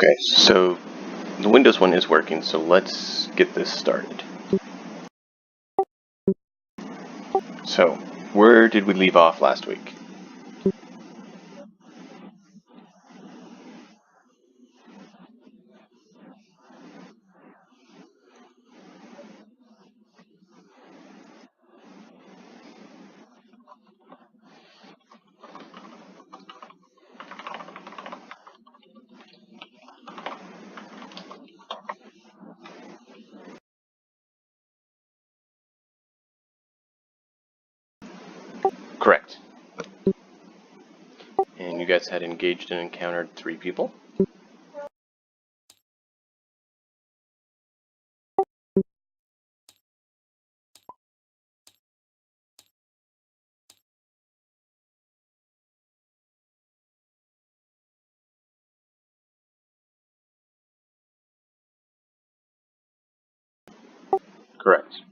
Okay, so the Windows one is working, so let's get this started. So, where did we leave off last week? Correct. And you guys had engaged and encountered 3 people? Correct.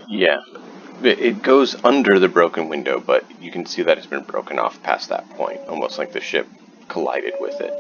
Yeah. It goes under the broken window, but you can see that it's been broken off past that point, almost like the ship collided with it.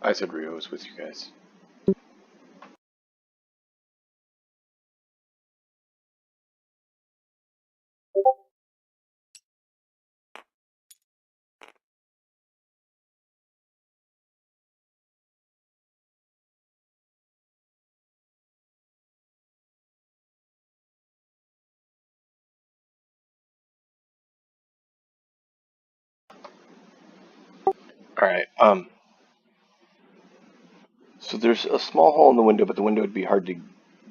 I said Rio was with you guys. Alright, so there's a small hole in the window, but the window would be hard to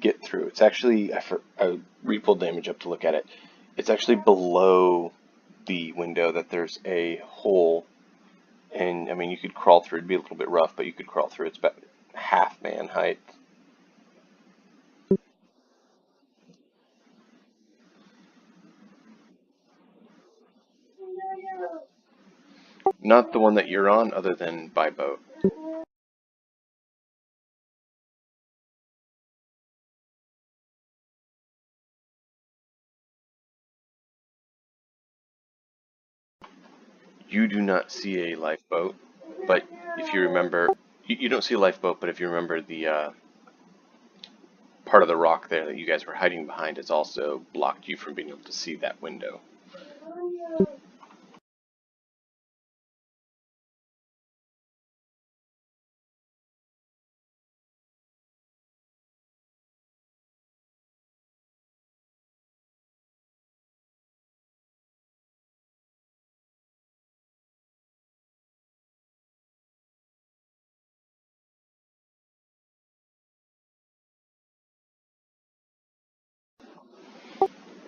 get through. It's actually, I re-pulled the image up to look at it. It's actually below the window that there's a hole, and I mean, you could crawl through. It'd be a little bit rough, but you could crawl through. It's about half man height. Not the one that you're on, other than by boat. You do not see a lifeboat, but if you remember, you don't see a lifeboat, but if you remember the part of the rock there that you guys were hiding behind has also blocked you from being able to see that window.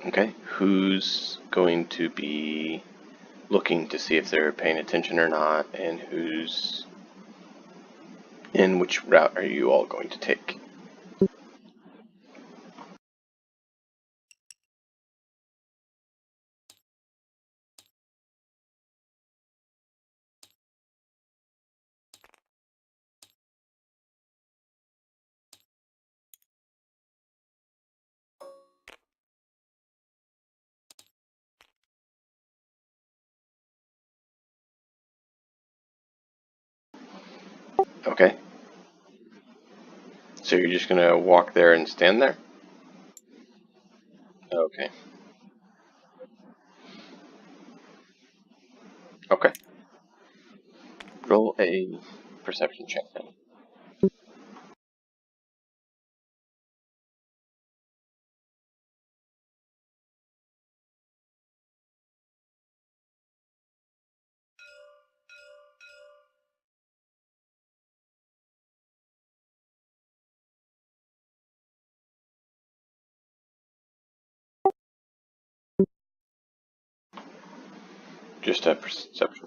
Okay, who's going to be looking to see if they're paying attention or not, and who's in which route are you all going to take? Okay, so you're just gonna walk there and stand there? Okay. Okay. Roll a perception check then. Just a perception.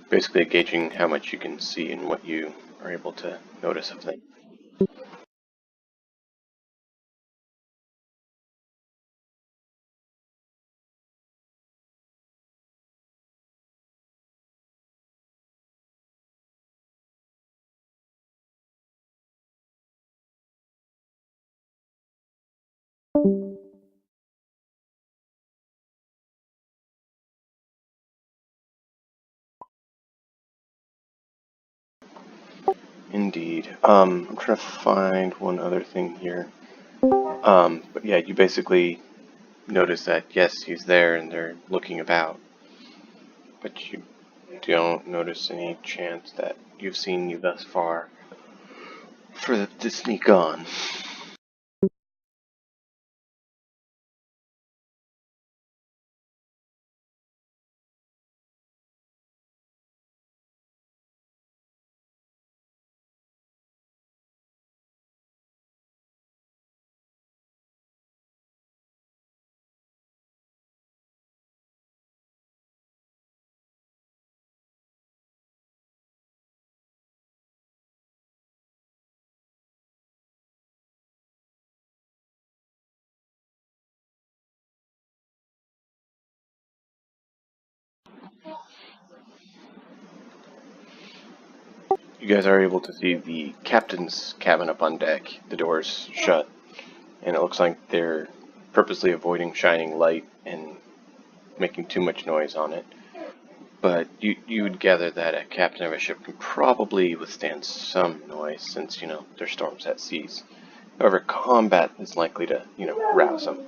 Basically gauging how much you can see and what you are able to notice of things. Indeed. I'm trying to find one other thing here. But yeah, you basically notice that yes, he's there and they're looking about, but you don't notice any chance that you've seen you thus far for to sneak on. You guys are able to see the captain's cabin up on deck. The door's shut, and it looks like they're purposely avoiding shining light and making too much noise on it. But you would gather that a captain of a ship can probably withstand some noise since, there's storms at seas. However, combat is likely to, rouse them.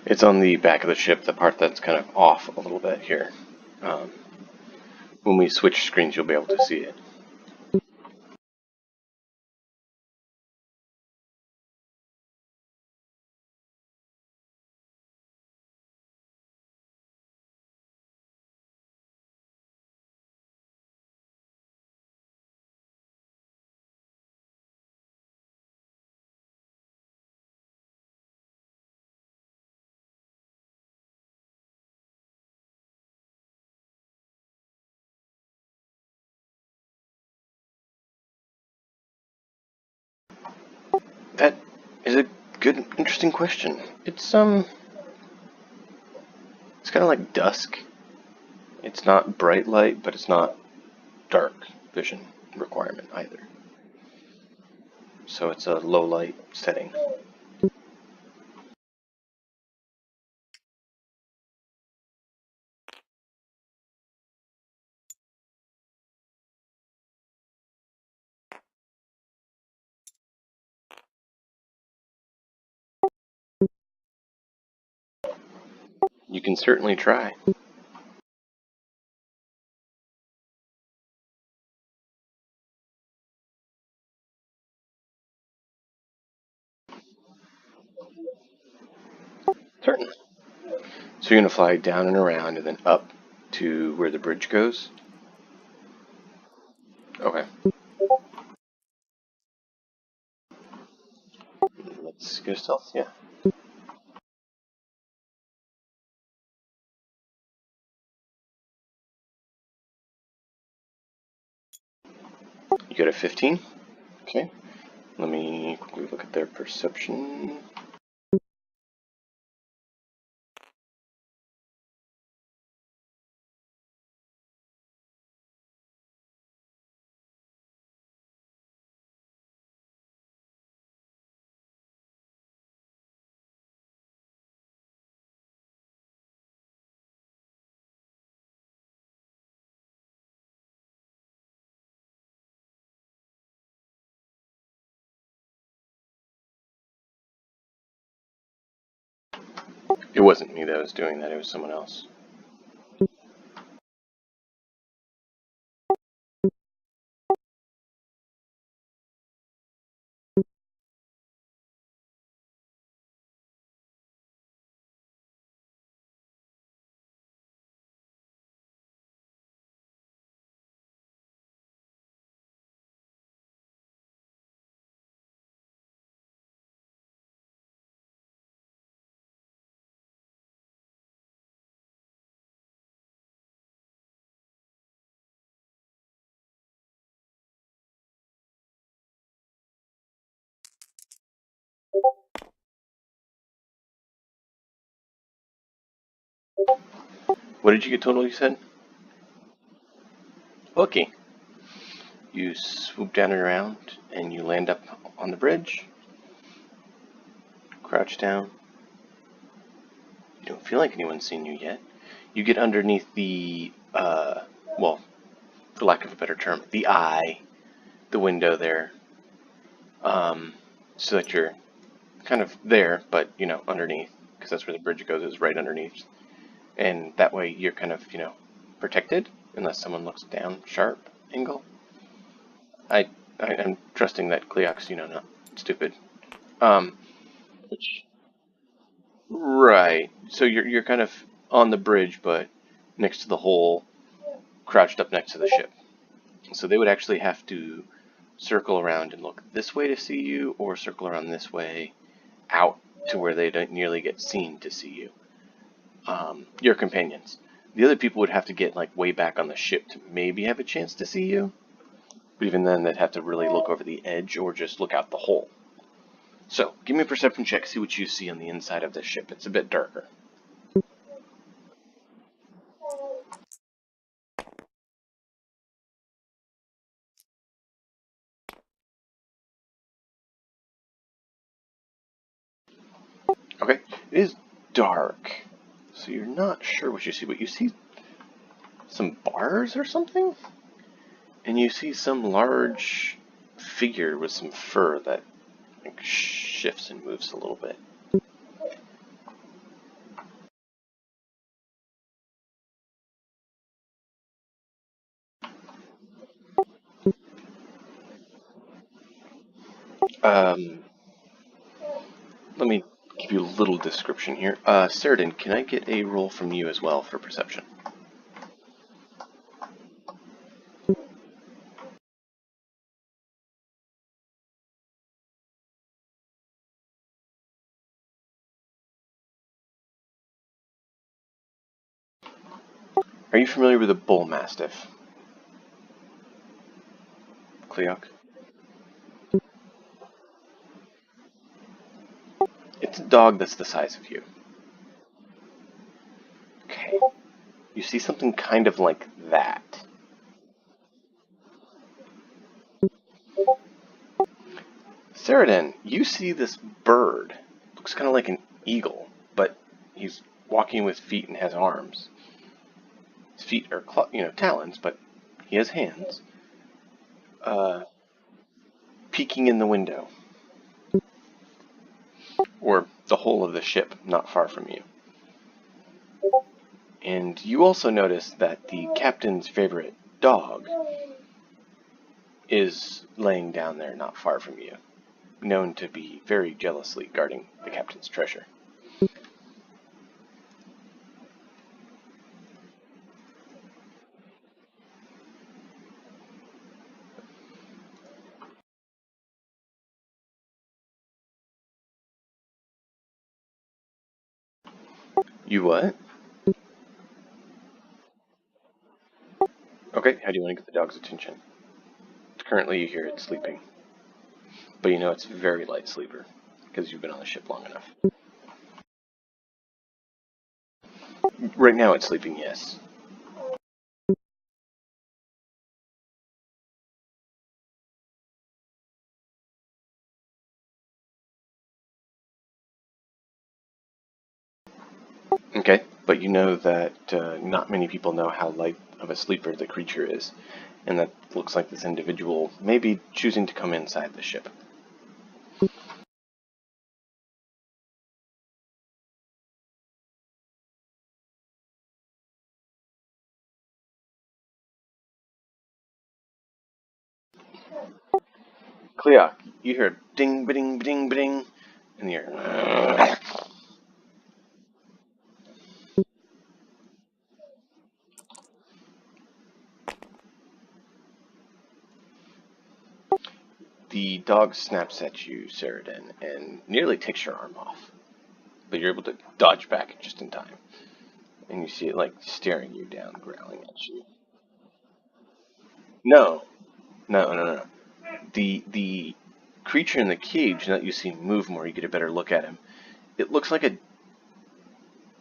It's on the back of the ship, the part that's kind of off a little bit here. When we switch screens, you'll be able to see it. That is a good, interesting question. It's kind of like dusk. It's not bright light, but it's not dark vision requirement either. So it's a low light setting. You can certainly try. Certainly. So you're going to fly down and around and then up to where the bridge goes? Okay. Let's go stealth, yeah. You got a 15? Okay. Let me quickly look at their perception. It wasn't me that was doing that, it was someone else. What did you get total, you said? Lucky. You swoop down and around, and you land up on the bridge. Crouch down. You don't feel like anyone's seen you yet. You get underneath the, well, for lack of a better term, the eye, the window there, so that you're kind of there, but, underneath, because that's where the bridge goes, is right underneath. And that way you're kind of, protected, unless someone looks down sharp angle. I'm trusting that Cleox, not stupid. Which, right. So you're kind of on the bridge, but next to the hole, crouched up next to the ship. So they would actually have to circle around and look this way to see you, or circle around this way out to where they don't nearly get seen to see you. Your companions. The other people would have to get like way back on the ship to maybe have a chance to see you. But even then, they'd have to really look over the edge or just look out the hole. So, give me a perception check, see what you see on the inside of this ship. It's a bit darker. Okay, it is dark, so you're not sure what you see, but you see some bars or something? And you see some large figure with some fur that shifts and moves a little bit. Um, Let me give you a little description here. Ceridan, can I get a roll from you as well for perception? Are you familiar with a bull mastiff, Cleoc? It's a dog that's the size of you. Okay. You see something kind of like that. Ceridan, you see this bird. Looks kind of like an eagle, but he's walking with feet and has arms. His feet are, talons, but he has hands. Uh, Peeking in the window, or the hole of the ship, not far from you. And you also notice that the captain's favorite dog is laying down there not far from you, known to be very jealously guarding the captain's treasure. You what? Okay, how do you want to get the dog's attention? Currently you hear it sleeping, but you know it's a very light sleeper, because you've been on the ship long enough. Right now it's sleeping, yes. Okay, but you know that not many people know how light of a sleeper the creature is, and that looks like this individual may be choosing to come inside the ship. Cleoc, you hear ding, ba-ding, ba-ding, ba-ding, in the air. The dog snaps at you, Ceridan, and nearly takes your arm off. But you're able to dodge back just in time. And you see it, like, staring you down, growling at you. No. No, no, no. The creature in the cage, now that you see him move more, you get a better look at him. It looks like a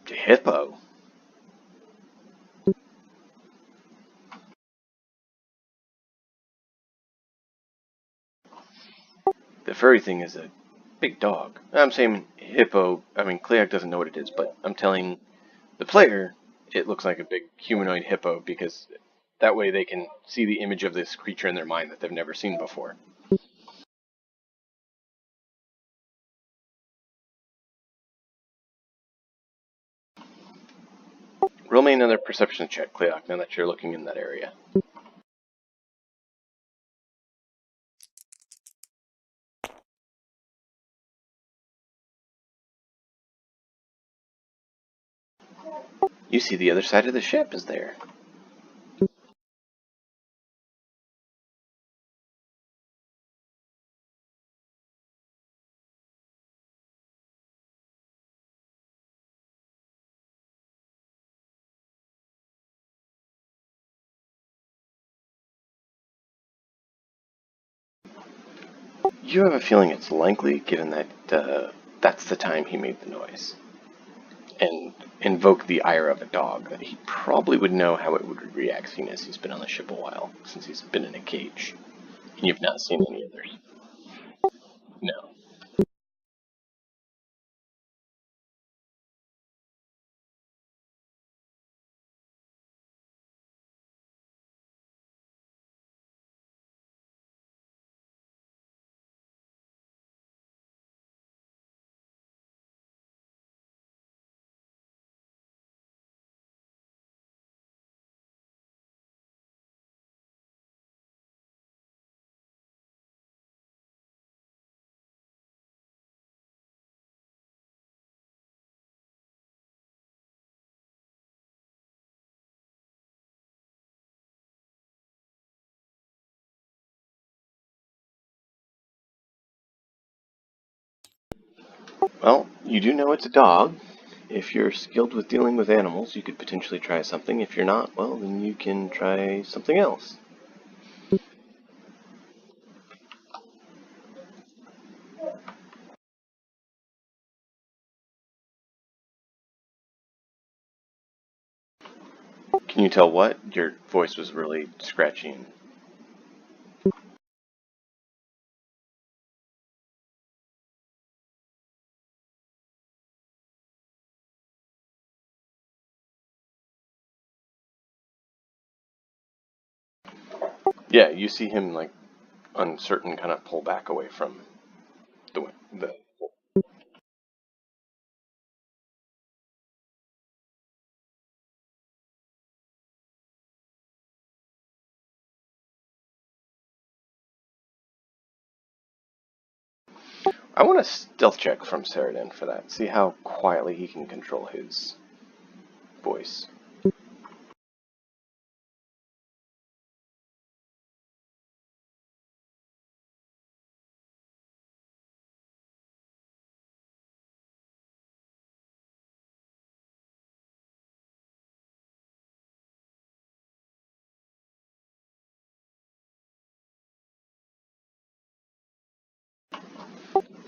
hippo. The furry thing is a big dog. I'm saying hippo. I mean, Cleoc doesn't know what it is, but I'm telling the player it looks like a big humanoid hippo because that way they can see the image of this creature in their mind that they've never seen before. Roll me another perception check, Cleoc, now that you're looking in that area. You see the other side of the ship is there. You have a feeling it's likely, given that that's the time he made the noise. And invoke the ire of a dog, that he probably would know how it would react, seeing as he's been on the ship a while, since he's been in a cage. And you've not seen any others. No. Well, you do know it's a dog. If you're skilled with dealing with animals, you could potentially try something. If you're not, well, then you can try something else. Can you tell what? Your voice was really scratchy. Yeah, you see him like uncertain, kind of pull back away from the. I want a stealth check from Saradin for that. See how quietly he can control his voice.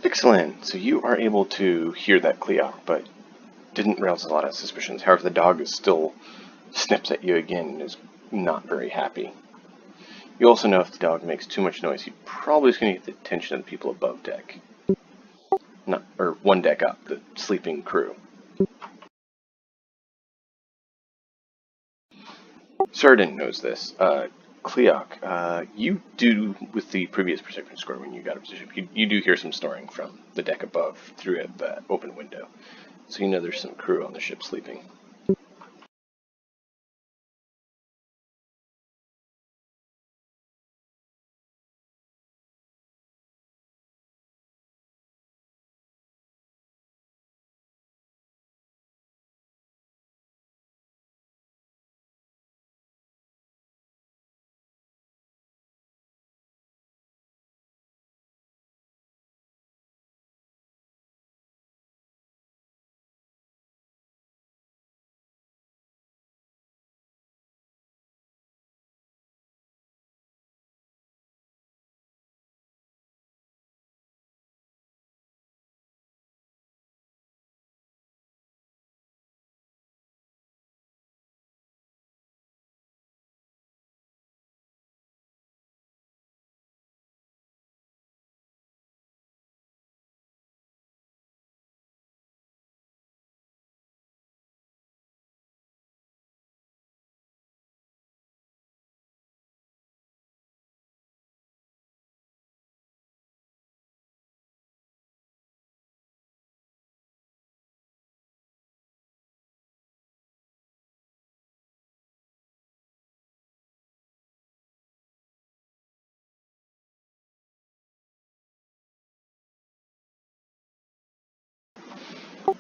Excellent. So you are able to hear that Cleok, but didn't rouse a lot of suspicions. However, the dog is still snips at you again and is not very happy. You also know if the dog makes too much noise, he probably is going to get the attention of the people above deck. Not, or one deck up, the sleeping crew. Sardin knows this. Cleok, you do, with the previous perception score when you got a position, you do hear some snoring from the deck above through the open window. So you know there's some crew on the ship sleeping.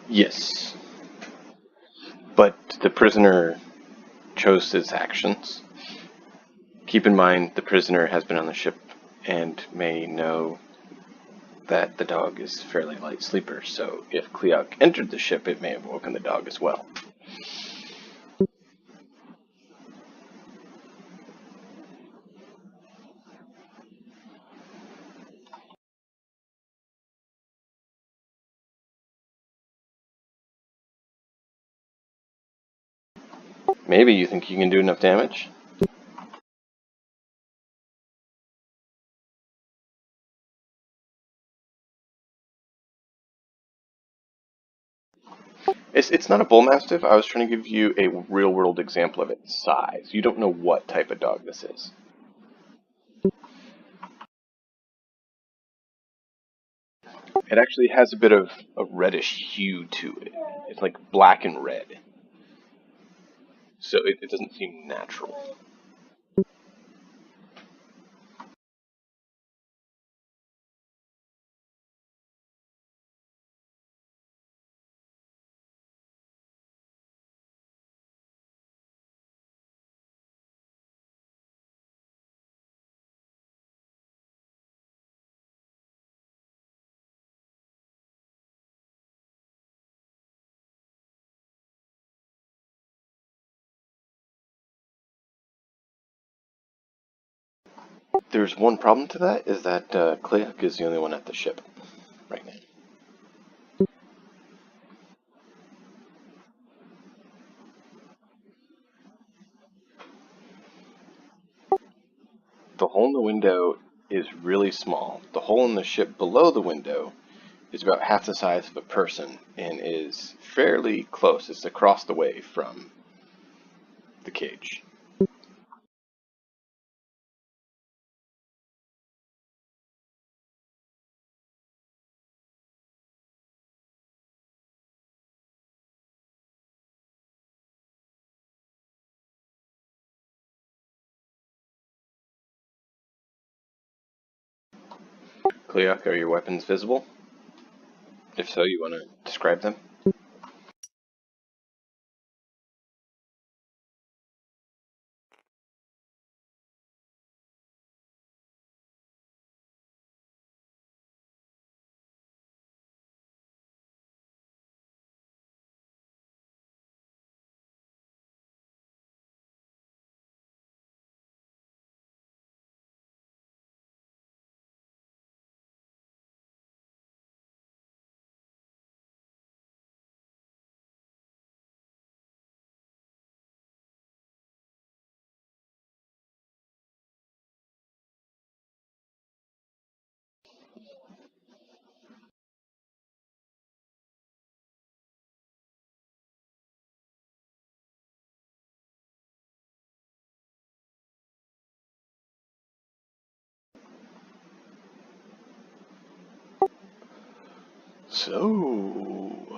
Yes, but the prisoner chose his actions. Keep in mind, the prisoner has been on the ship and may know that the dog is fairly light sleeper, so if Cleok entered the ship, it may have woken the dog as well. Maybe you think you can do enough damage? It's not a bull mastiff. I was trying to give you a real world example of its size. You don't know what type of dog this is. It actually has a bit of a reddish hue to it. It's like black and red. So it doesn't seem natural. There's one problem to that, is that Cleok is the only one at the ship right now. The hole in the window is really small. The hole in the ship below the window is about half the size of a person and is fairly close. It's across the way from the cage. Cleok, are your weapons visible? If so, you want to describe them? So,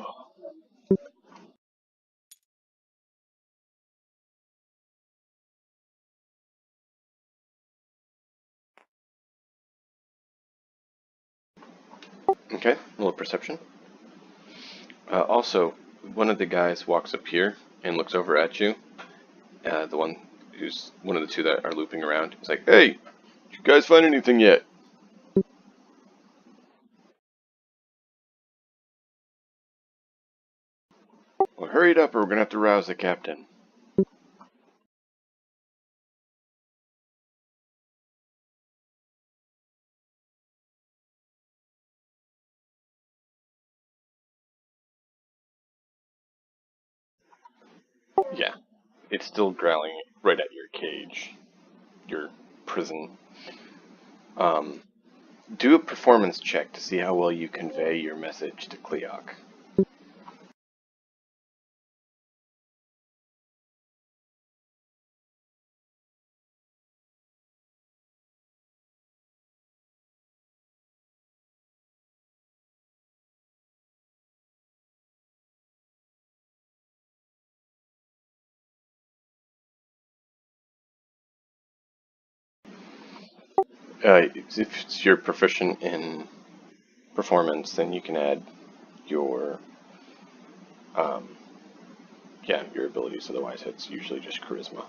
okay, a little perception. Also, one of the guys walks up here and looks over at you. The one who's one of the two that are looping around. He's like, "Hey, did you guys find anything yet?" Well, hurry it up, or we're gonna have to rouse the captain. Yeah, it's still growling right at your cage, your prison. Um, do a performance check to see how well you convey your message to Cleok. If you're proficient in performance, then you can add your um, yeah, your abilities. Otherwise, it's usually just charisma.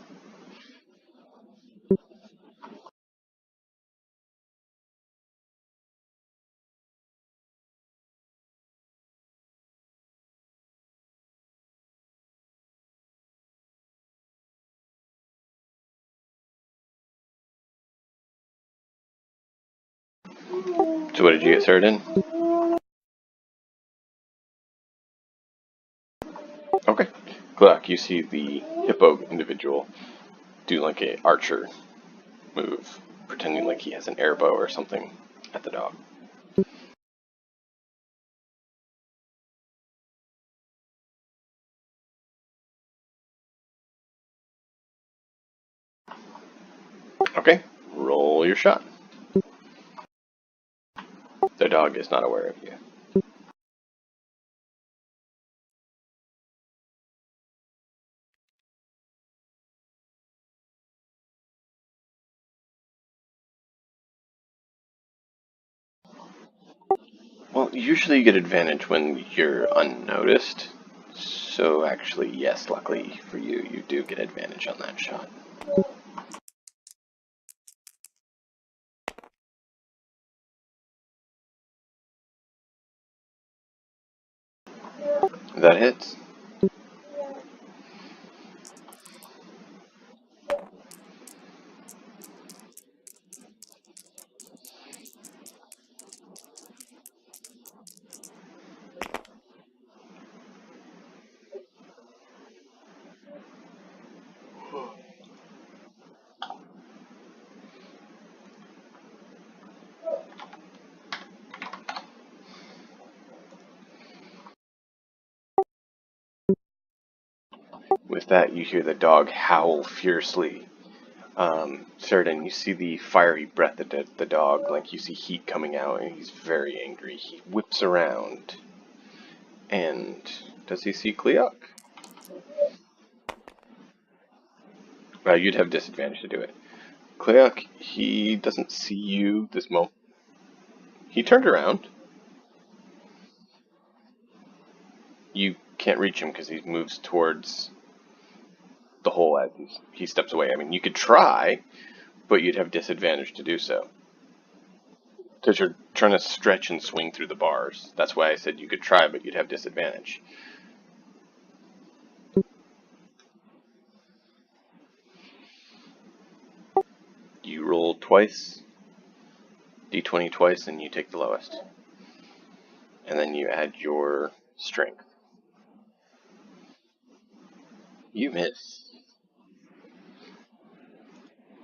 So, what did you get started in? Okay. Cleok, you see the hippo individual do like a archer move, pretending like he has an air bow or something at the dog. Okay, roll your shot. The dog is not aware of you. Well, usually you get advantage when you're unnoticed. So actually, yes, luckily for you, you do get advantage on that shot. That hits. With that, you hear the dog howl fiercely. Sheridan, you see the fiery breath of the dog, like you see heat coming out, and he's very angry. He whips around, and does he see Cleok? You'd have disadvantage to do it. Cleok, he doesn't see you this moment. He turned around. You can't reach him because he moves towards the hole as he steps away. I mean, you could try, but you'd have disadvantage to do so. Because you're trying to stretch and swing through the bars. That's why I said you could try, but you'd have disadvantage. You roll twice, d20 twice, and you take the lowest. And then you add your strength. You miss.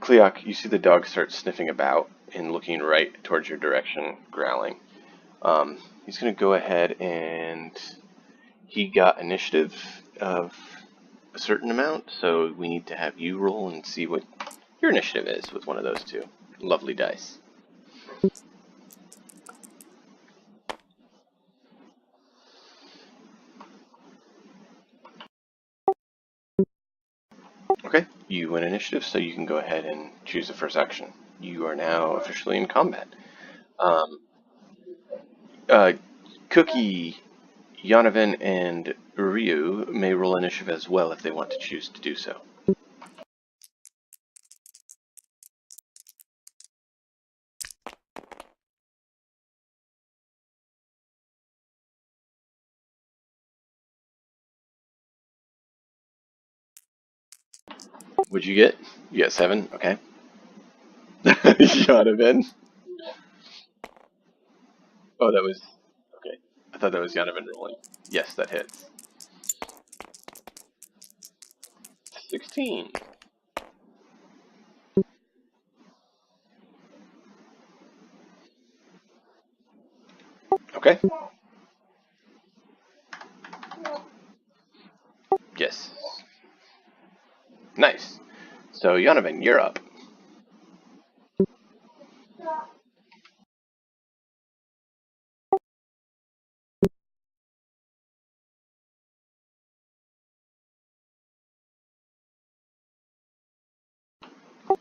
Cleok, you see the dog start sniffing about and looking right towards your direction, growling. He's going to go ahead and he got initiative of a certain amount, so we need to have you roll and see what your initiative is with one of those two. Lovely dice. Okay, you win initiative, so you can go ahead and choose the first action. You are now officially in combat. Um, uh, Cookie, Yonovan, and Ryu may roll initiative as well if they want to choose to do so. What'd you get? You got 7? Okay. Yonovan. Oh, that was... Okay. I thought that was Yonovan rolling. Yes, that hits. 16. Okay. Yes. Nice. So, Yonovan, you're up.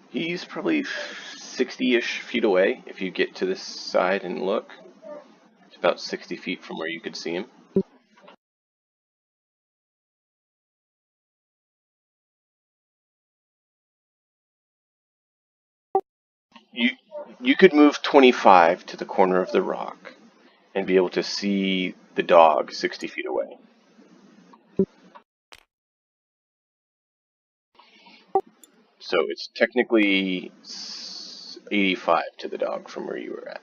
He's probably 60-ish feet away if you get to this side and look. It's about 60 feet from where you could see him. You you could move 25 to the corner of the rock and be able to see the dog 60 feet away. So it's technically 85 to the dog from where you were at.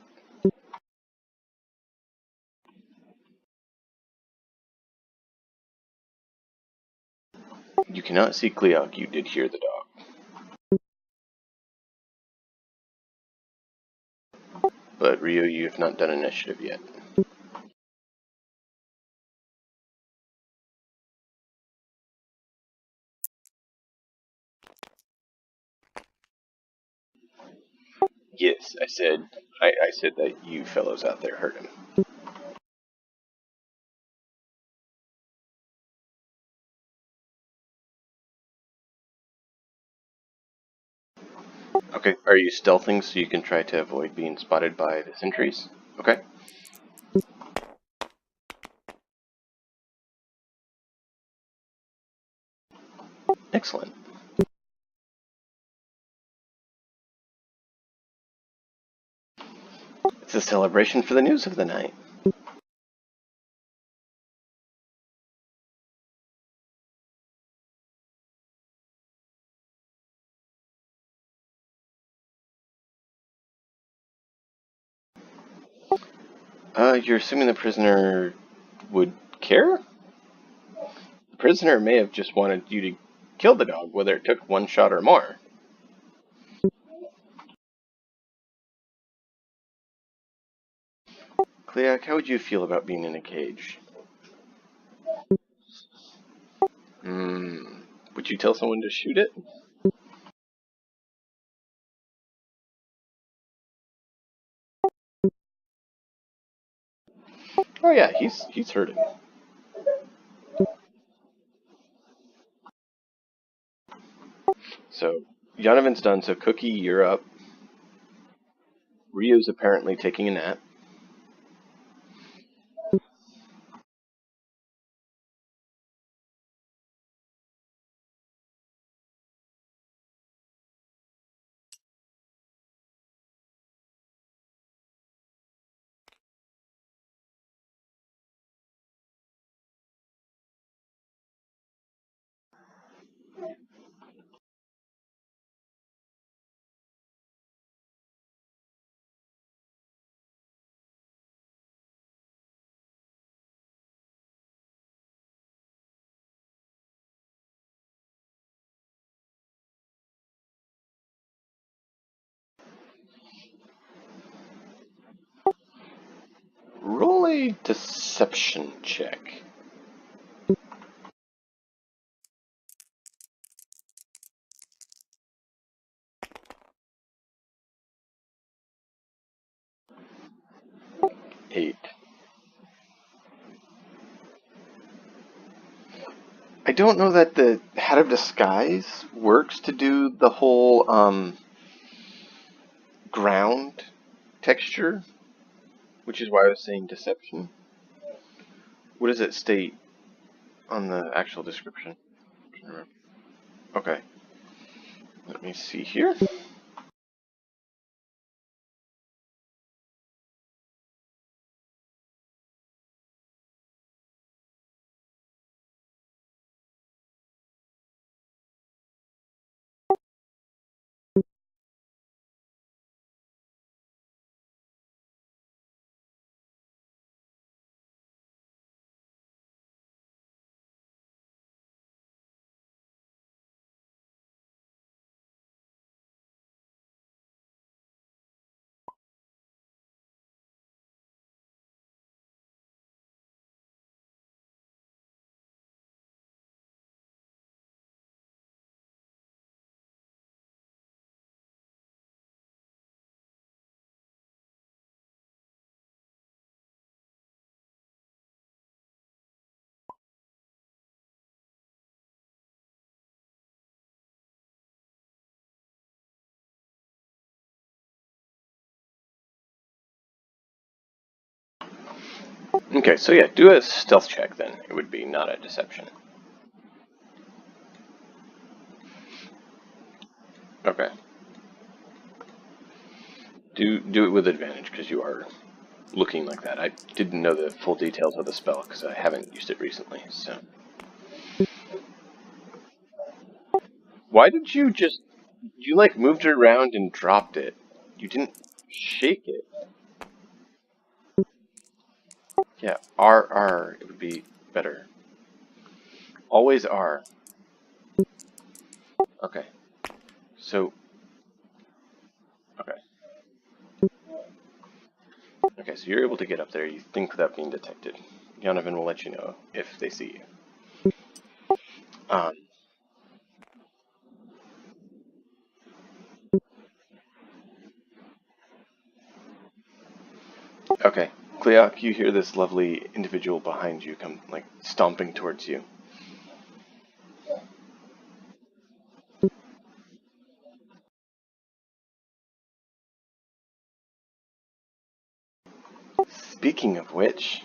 You cannot see Cleok, you did hear the dog. But Ryo, you have not done initiative yet. Yes, I said that you fellows out there heard him. Okay, are you stealthing so you can try to avoid being spotted by the sentries? Okay. Excellent. It's a celebration for the news of the night. You're assuming the prisoner would care? The prisoner may have just wanted you to kill the dog, whether it took one shot or more. Cleac, how would you feel about being in a cage? you tell someone to shoot it? Oh yeah, he's hurting. So Jonathan's done. So Cookie, you're up. Rio's apparently taking a nap. Roll a deception check. 8. I don't know that the Hat of Disguise works to do the whole ground texture, which is why I was saying deception. What does it state on the actual description? Okay, let me see here. Okay, so yeah, do a stealth check then. It would be not a deception. Okay. Do it with advantage because you are looking like that. I didn't know the full details of the spell because I haven't used it recently. So why did you just you like moved it around and dropped it? You didn't shake it. Yeah, R. It would be better. Always R. Okay. So okay. Okay, so you're able to get up there, you think, without being detected. Donovan will let you know if they see you. Um, okay. Cleok, you hear this lovely individual behind you come, like, stomping towards you. Speaking of which,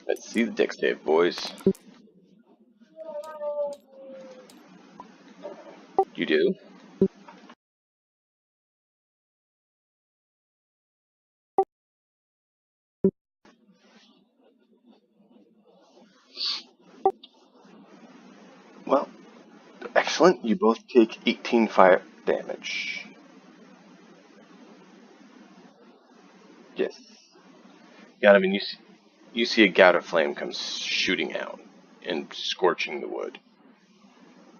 let's see the deck save, boys. You do? Well, excellent. You both take 18 fire damage. Yes. Yeah, I mean, you see a gout of flame comes shooting out and scorching the wood.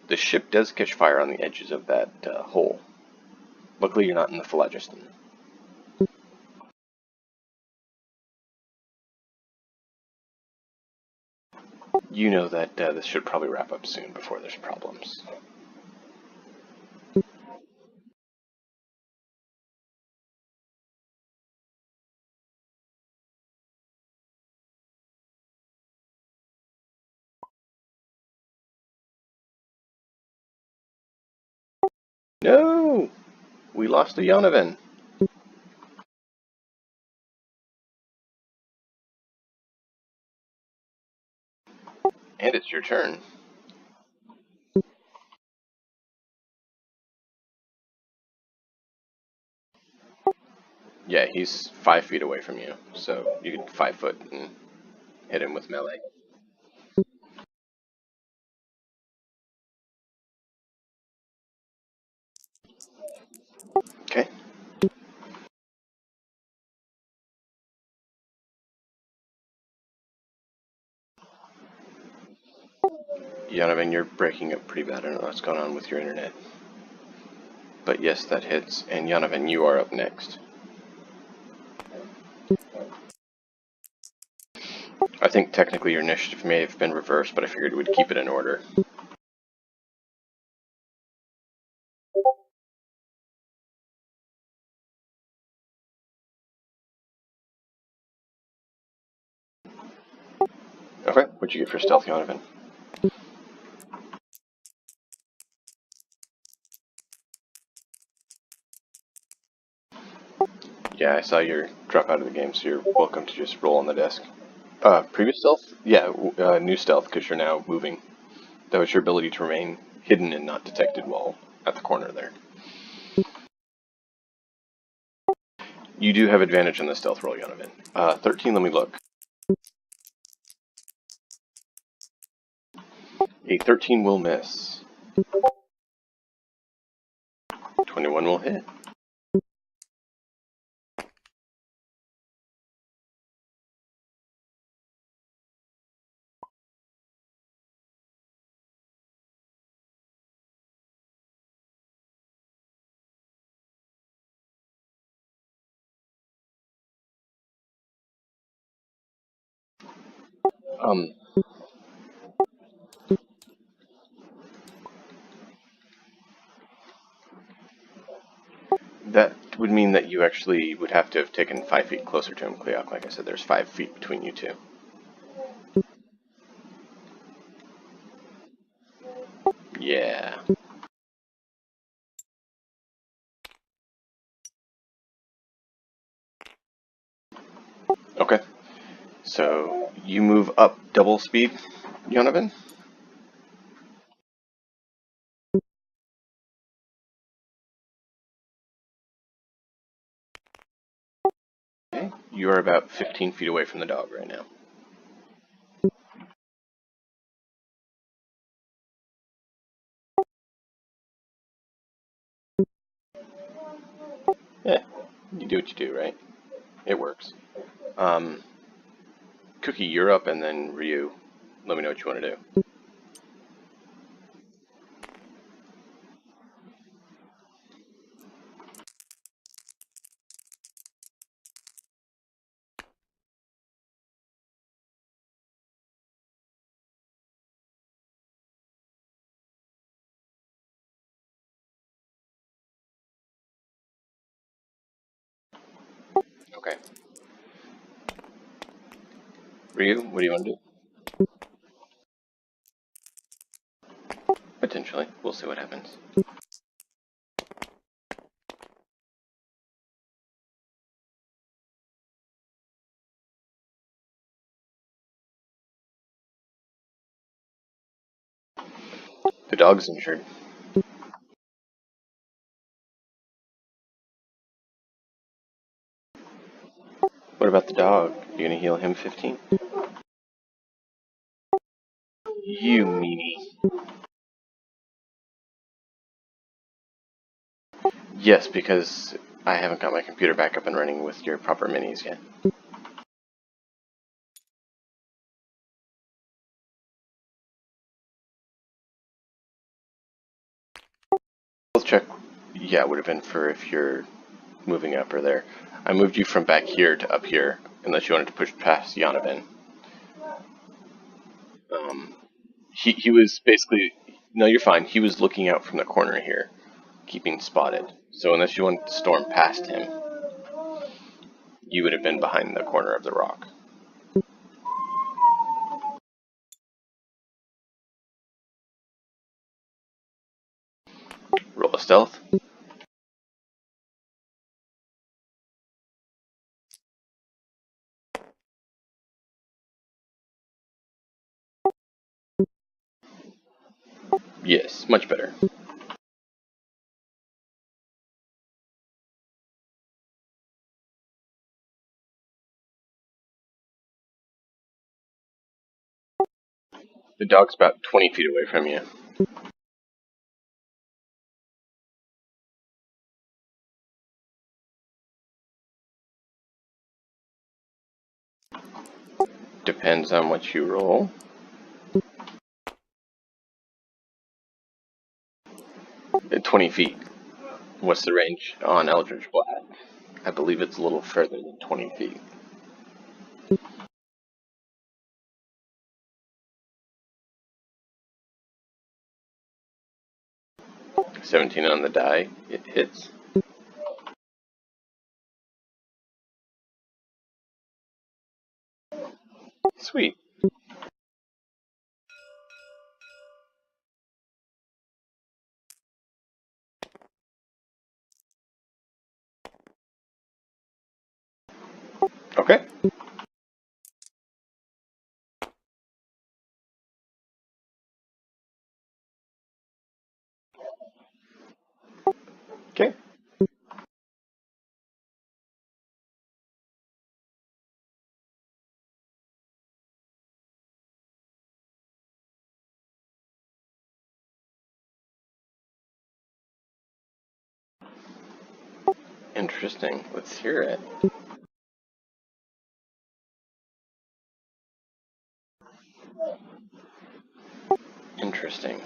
The ship does catch fire on the edges of that hole. Luckily, you're not in the phlogiston. You know that this should probably wrap up soon before there's problems. No! We lost a Yonovan. And it's your turn. Yeah, he's 5 feet away from you, so you can 5 foot and hit him with melee. Okay. Yonovan, you're breaking up pretty bad. I don't know what's going on with your internet. But yes, that hits. And Yonovan, you are up next. I think technically your initiative may have been reversed, but I figured we'd keep it in order. Okay, what'd you get for stealth, Yonovan? Yeah, I saw your drop out of the game, so you're welcome to just roll on the desk. Previous stealth? Yeah, new stealth, because you're now moving. That was your ability to remain hidden and not detected while at the corner there. You do have advantage on the stealth roll, Yonovan. 13, let me look. A 13 will miss. 21 will hit. Um, that would mean that you actually would have to have taken 5 feet closer to him, Cleoc. Like I said, there's 5 feet between you two. Yeah. Okay. So you move up double speed, Yonovan. Okay. You are about 15 feet away from the dog right now. Yeah. You do what you do, right? It works. Um, Cookie, you're up, and then Ryu. Let me know what you want to do. Okay. Ryu, what do you want to do? Potentially. We'll see what happens. The dog's injured. What about the dog? You gonna heal him 15? You meanie. Yes, because I haven't got my computer back up and running with your proper minis yet. Let's check. Yeah, it would have been for if you're moving up or there. I moved you from back here to up here, unless you wanted to push past Yonavin. He was basically... No, you're fine. He was looking out from the corner here, keeping spotted. So unless you wanted to storm past him, you would have been behind the corner of the rock. Roll a stealth. Yes, much better. The dog's about 20 feet away from you. Depends on what you roll. 20 feet. What's the range on Eldritch Blast? I believe it's a little further than 20 feet. 17 on the die. It hits. Sweet. Okay. Okay. Interesting. Let's hear it. Interesting.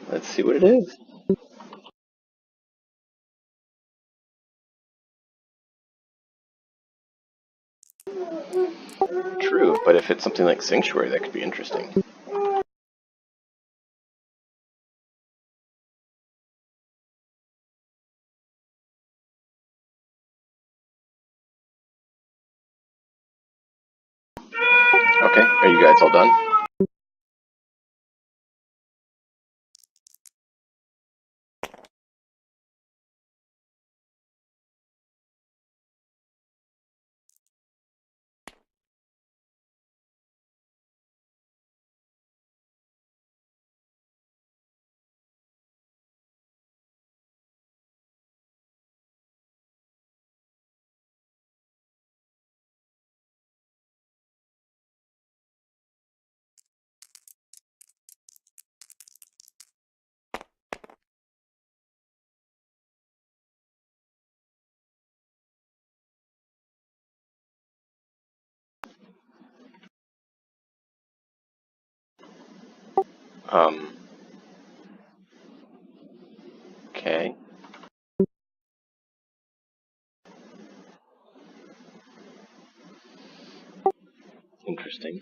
Let's see what it is. True, but if it's something like Sanctuary, that could be interesting. Okay, are you guys all done? Um, okay. Interesting.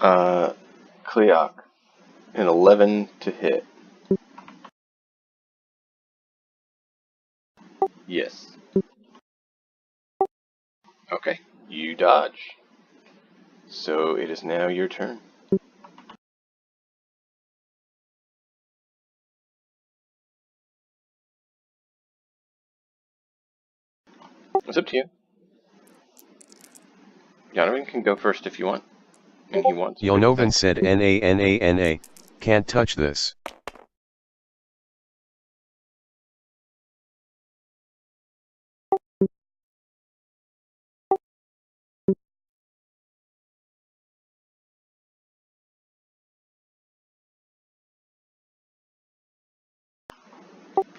Uh, Cleoc, an 11 to hit. Yes. Okay, you dodge. So it is now your turn. It's up to you. Donovan can go first if you want. And he wants. Yonovan said N-A-N-A-N-A, can't touch this.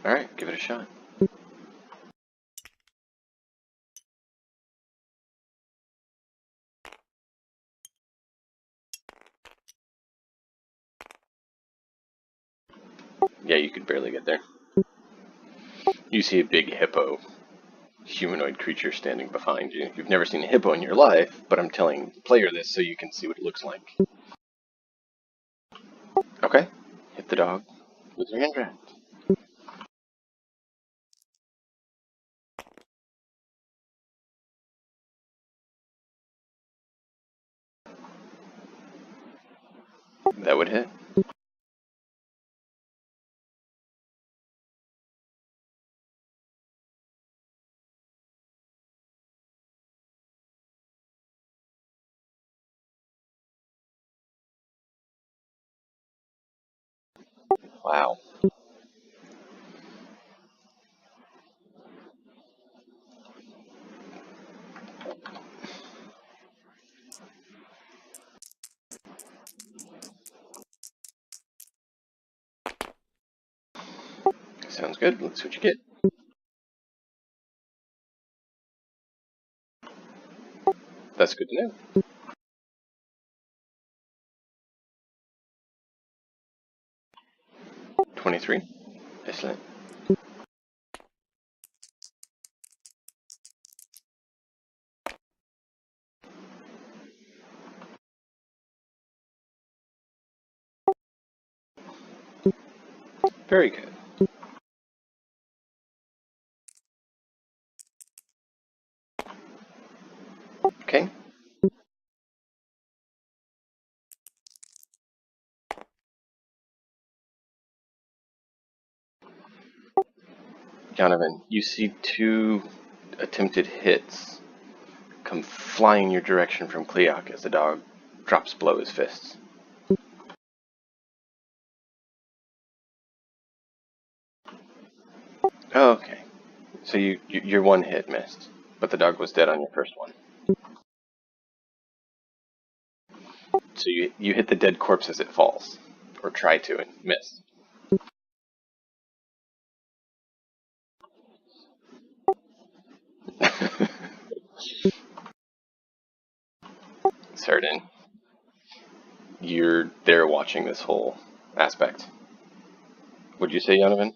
Alright, give it a shot. Yeah, you could barely get there. You see a big hippo humanoid creature standing behind you. You've never seen a hippo in your life, but I'm telling the player this so you can see what it looks like. Okay, hit the dog with your hand draft. That would hit. Wow. Sounds good. Let's see what you get. That's good to know. 23. Excellent. Very good. Okay. Donovan, you see two attempted hits come flying your direction from Cleok as the dog drops below his fists. Oh, okay. So your one hit missed, but the dog was dead on your first one. So you hit the dead corpse as it falls, or try to and miss. Certain. You're there watching this whole aspect. Would you say, Yonovan?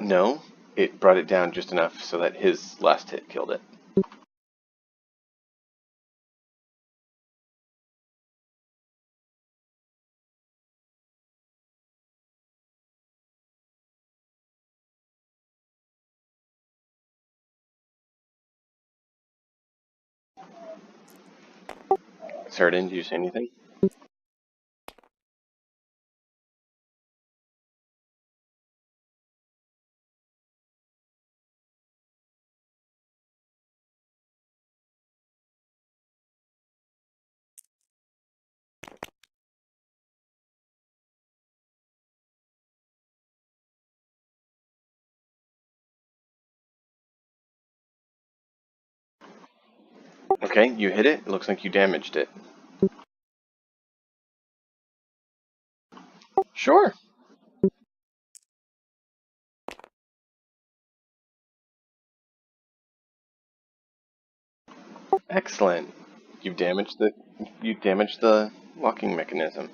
No. It brought it down just enough so that his last hit killed it. Certain, do you say anything? Okay, you hit it. It looks like you damaged it. Sure. Excellent. You damaged the locking mechanism.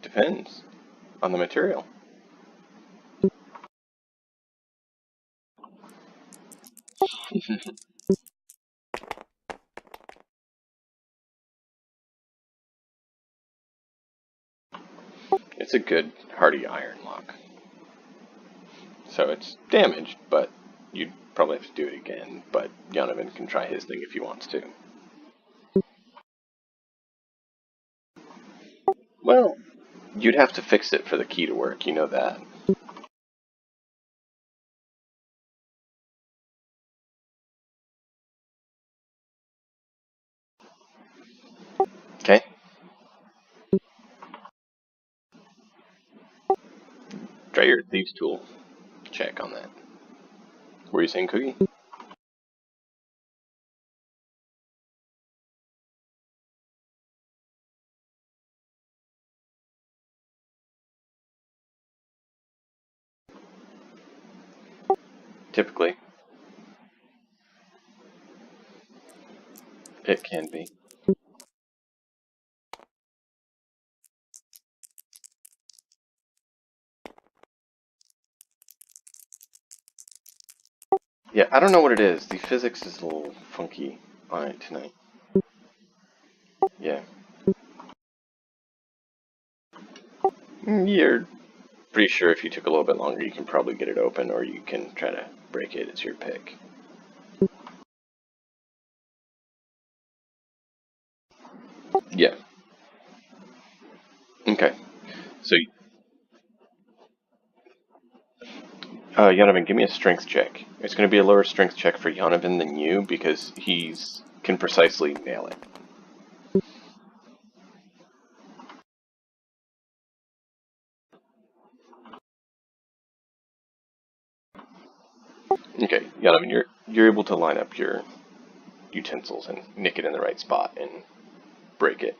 Depends on the material. It's a good, hardy iron lock. So it's damaged, but you'd probably have to do it again. But Yonovan can try his thing if he wants to. Well, you'd have to fix it for the key to work, you know that. Okay? Try your Thieves' Tool check on that. Were you saying Cookie? Typically, it can be. Yeah, I don't know what it is. The physics is a little funky on it tonight. Yeah. You're pretty sure if you took a little bit longer, you can probably get it open, or you can try to break it. It's your pick. Yeah. Okay. So, Yonovan, give me a strength check. It's going to be a lower strength check for Yonovan than you because he's can precisely nail it. Okay, Yonovan, you're able to line up your utensils and nick it in the right spot and break it.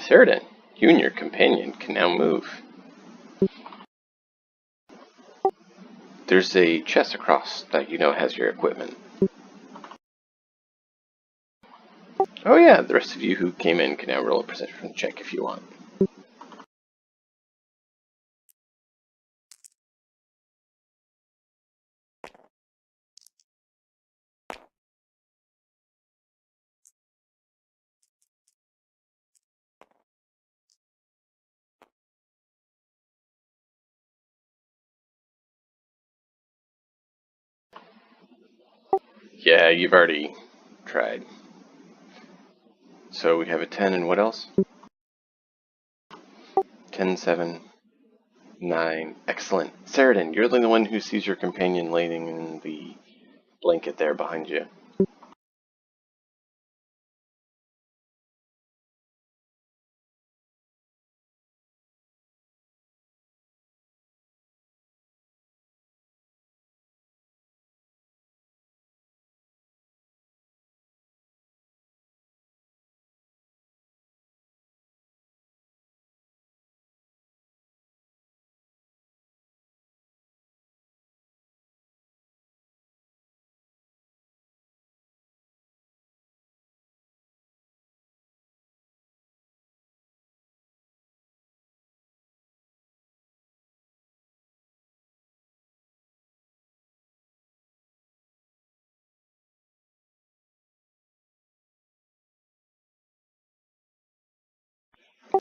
Sheridan, you and your companion can now move. There's a chest across that you know has your equipment. Oh yeah, the rest of you who came in can now roll a perception check if you want. Yeah, you've already tried. So we have a 10 and what else? 10, 7, 9. Excellent. Sheridan, you're the one who sees your companion laying in the blanket there behind you.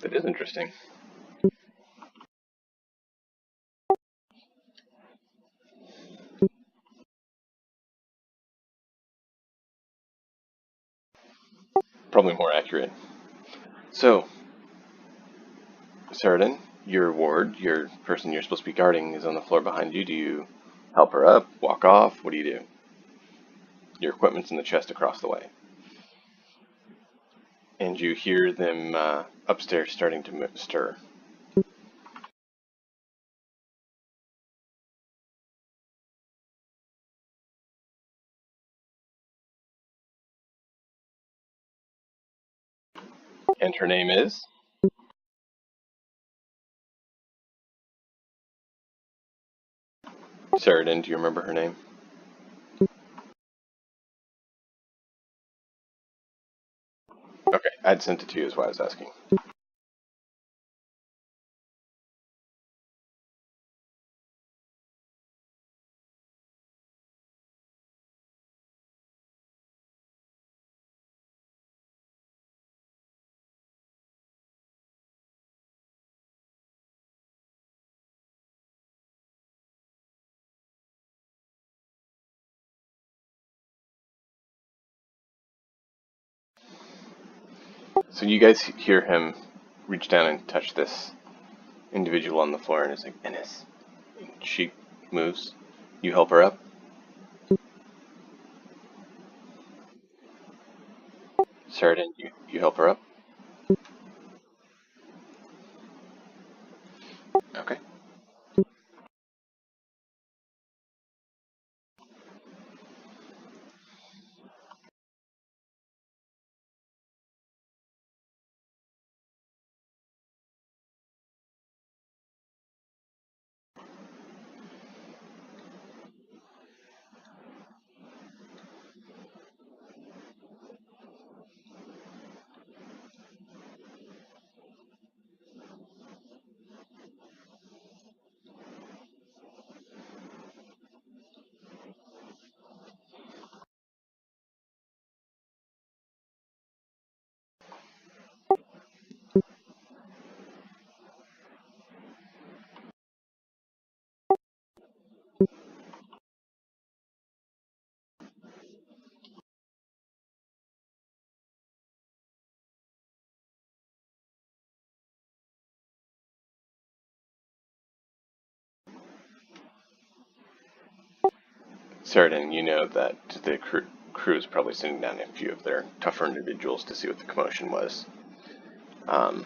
That is interesting. Probably more accurate. So, Sheridan, your ward, your person you're supposed to be guarding, is on the floor behind you. Do you help her up, walk off? What do you do? Your equipment's in the chest across the way. And you hear them upstairs starting to stir. And her name is? Sheridan, do you remember her name? Okay, I'd sent it to you is why I was asking. So you guys hear him reach down and touch this individual on the floor, and it's like, Ennis. And she moves. You help her up. Sheridan, you help her up. Okay. Sheridan, you know that the crew is probably sending down a few of their tougher individuals to see what the commotion was. Um,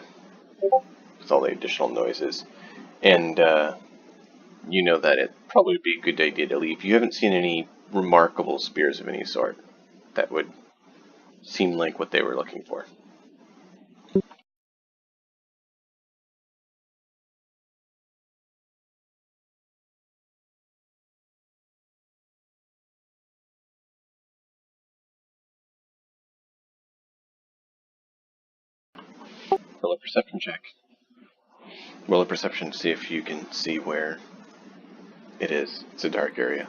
with all the additional noises. And you know that it'd probably be a good idea to leave. You haven't seen any remarkable spears of any sort that would seem like what they were looking for. Roll a perception check. Roll a perception to see if you can see where it is. It's a dark area.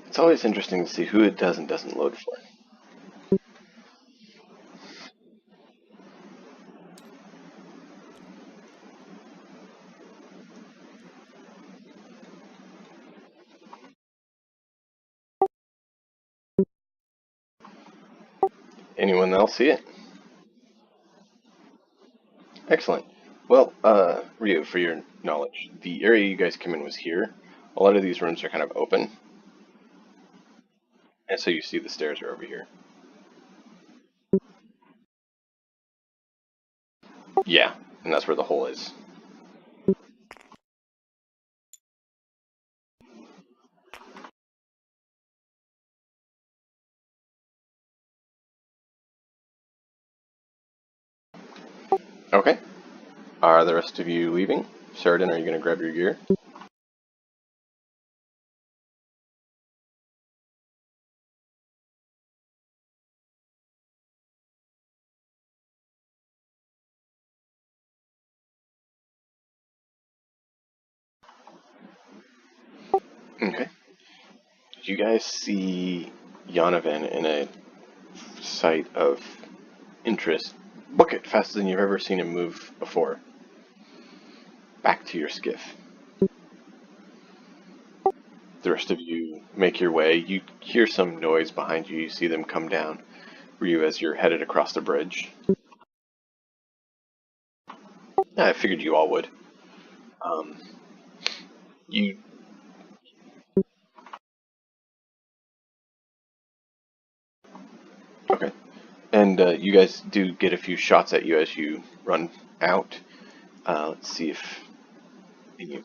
It's always interesting to see who it does and doesn't load for. Anyone else see it? Excellent. Well, Ryu, for your knowledge, the area you guys came in was here. A lot of these rooms are kind of open, and so you see the stairs are over here. Yeah, and that's where the hole is. Okay. Are the rest of you leaving? Sheridan, are you going to grab your gear? Okay. You guys see Yonovan in a sight of interest. Book it faster than you've ever seen him move before. Back to your skiff. The rest of you make your way. You hear some noise behind you. You see them come down for you as you're headed across the bridge. I figured you all would. Um, you okay? And you guys do get a few shots at you as you run out. Let's see if you.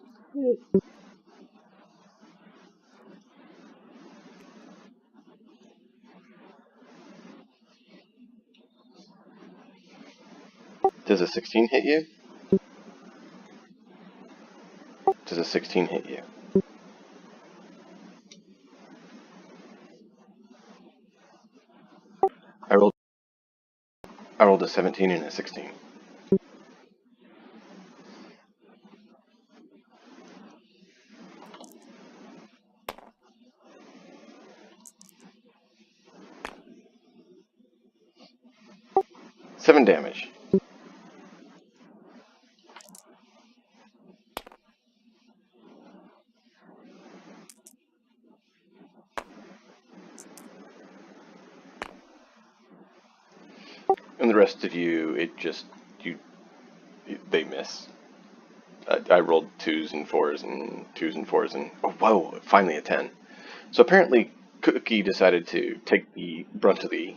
Does a 16 hit you? Does a 16 hit you? I rolled. I rolled a 17 and a 16. 7 damage. And the rest of you, they miss. I rolled 2s and 4s and 2s and 4s and, oh, whoa, finally a 10. So apparently Cookie decided to take the brunt of the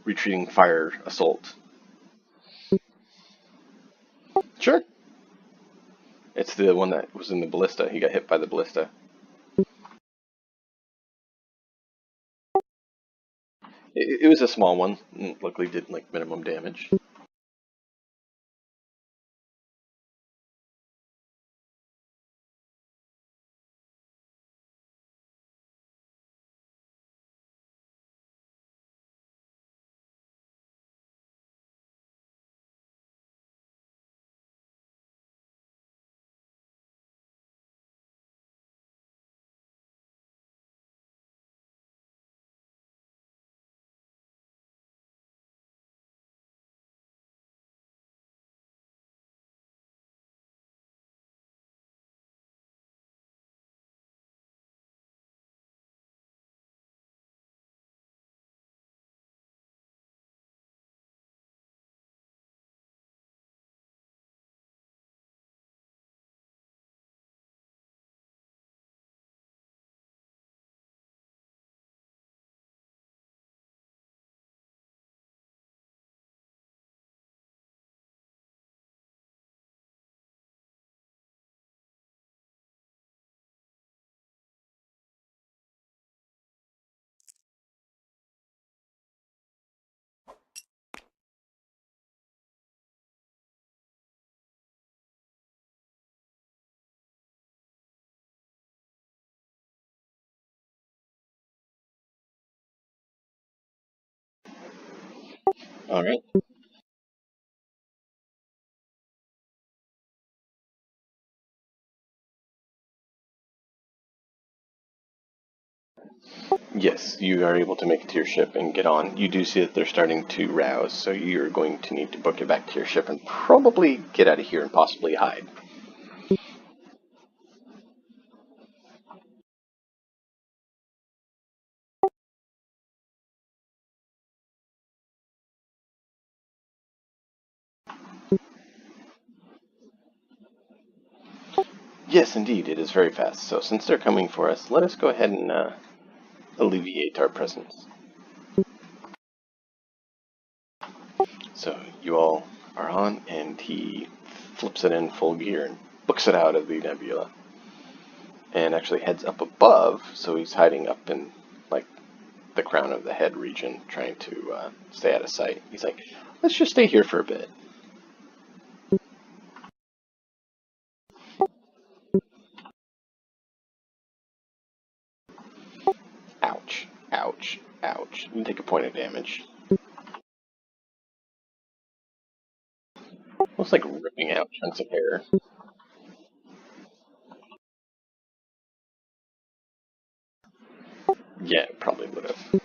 retreating fire assault. Sure. It's the one that was in the ballista. He got hit by the ballista. It was a small one. Luckily did like minimum damage. Alright. Yes, you are able to make it to your ship and get on. You do see that they're starting to rouse, so you're going to need to book it back to your ship and probably get out of here and possibly hide. Yes, indeed, it is very fast. So since they're coming for us, let us go ahead and alleviate our presence. So you all are on, and he flips it in full gear and books it out of the nebula. And actually heads up above, so he's hiding up in, like, the crown of the head region, trying to stay out of sight. He's like, let's just stay here for a bit. Ouch, ouch, ouch. You take a point of damage. Looks like ripping out chunks of hair. Yeah, it probably would have.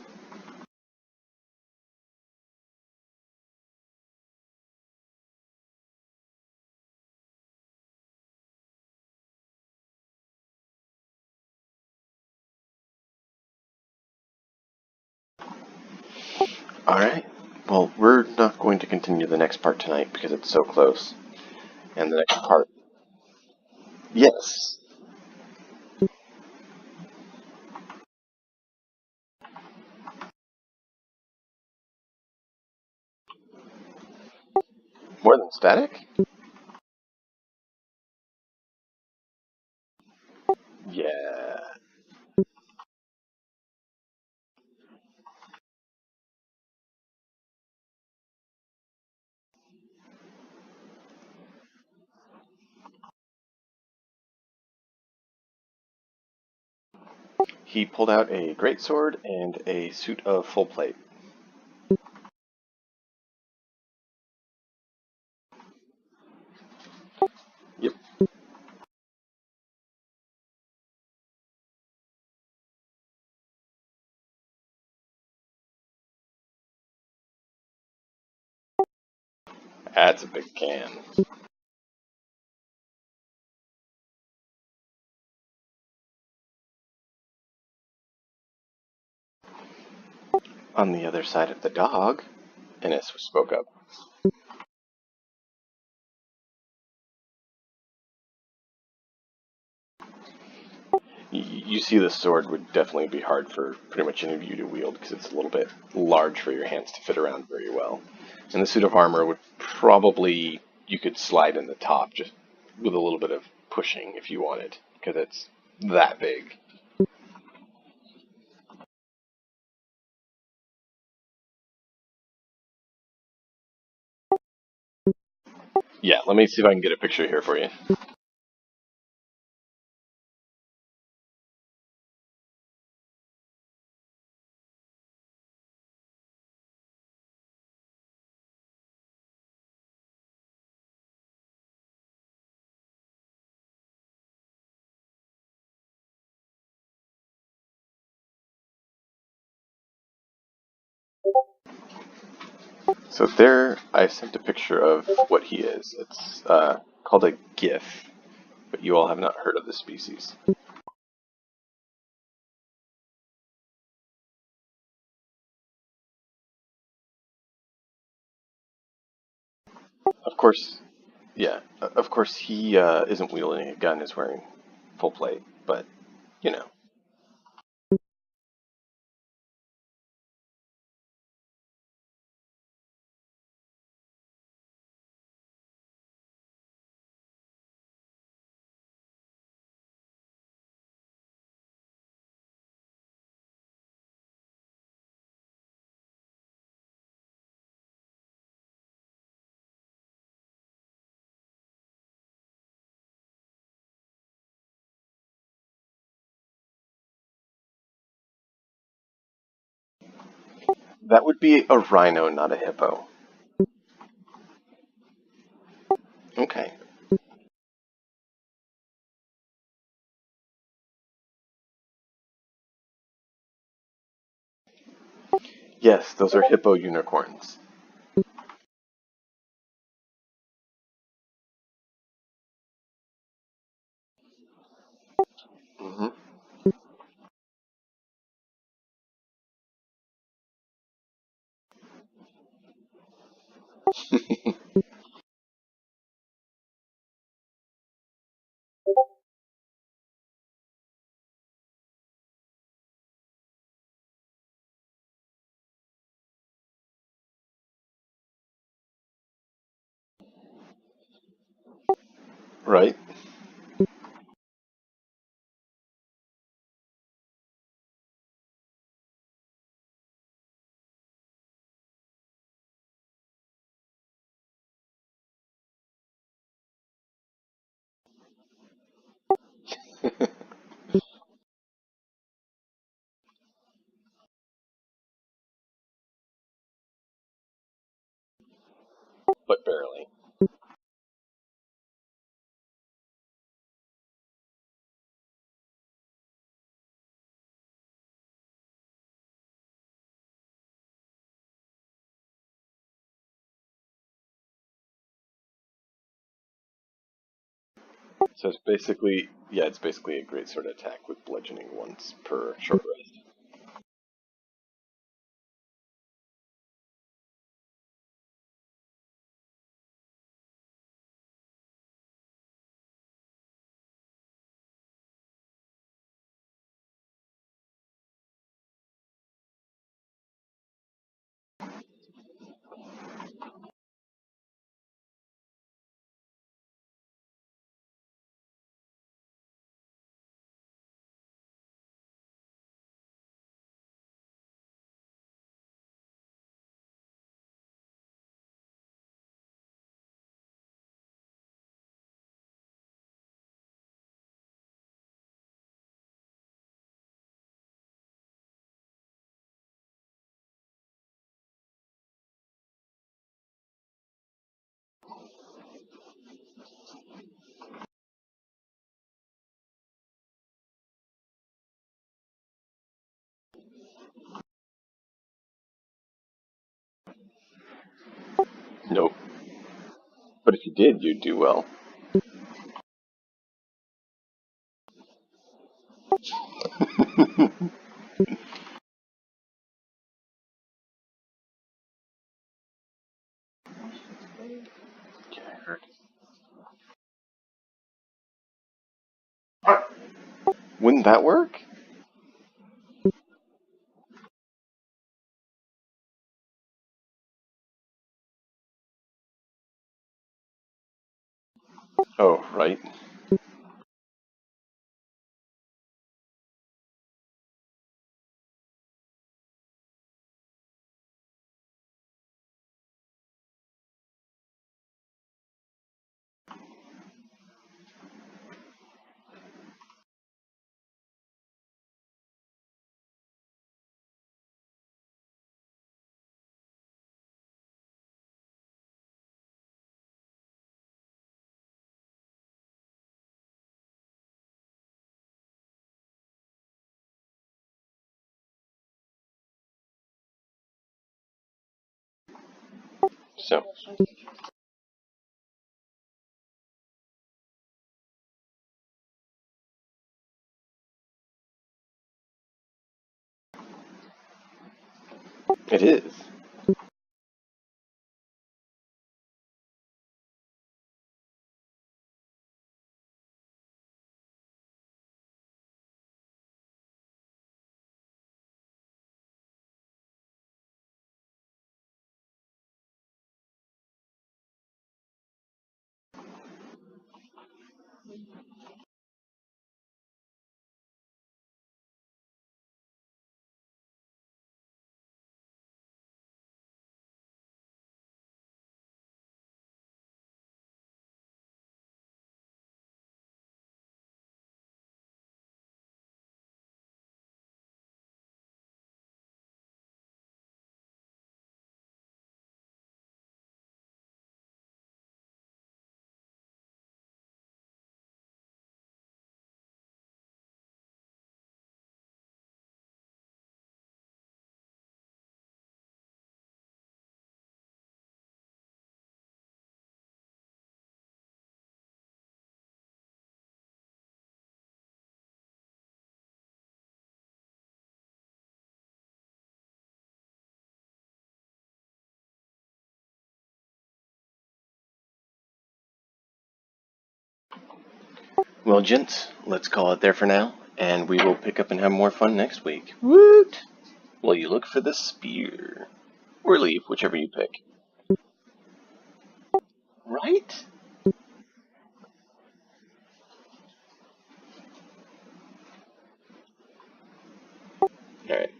Alright. Well, we're not going to continue the next part tonight because it's so close. And the next part. Yes. More than static? Yeah. He pulled out a greatsword and a suit of full plate. Yep. That's a big can. On the other side of the dog, Innes spoke up. You see the sword would definitely be hard for pretty much any of you to wield because it's a little bit large for your hands to fit around very well. And the suit of armor would probably, you could slide in the top just with a little bit of pushing if you wanted because it's that big. Yeah, let me see if I can get a picture here for you. So there, I sent a picture of what he is. It's called a GIF, but you all have not heard of the species. Of course, yeah, of course he isn't wielding a gun, is wearing full plate, but you know. That would be a rhino, not a hippo. Okay. Yes, those are hippo unicorns. Hmm. Right? But barely. So it's basically, yeah, it's basically a great sword attack with bludgeoning once per short rest. Nope. But if you did, you'd do well. Yeah, I heard. Wouldn't that work? Oh, right. So, it is. Well, gents, let's call it there for now, and we will pick up and have more fun next week. Woot! Well, you look for the spear. Or leave, whichever you pick. Right? Alright.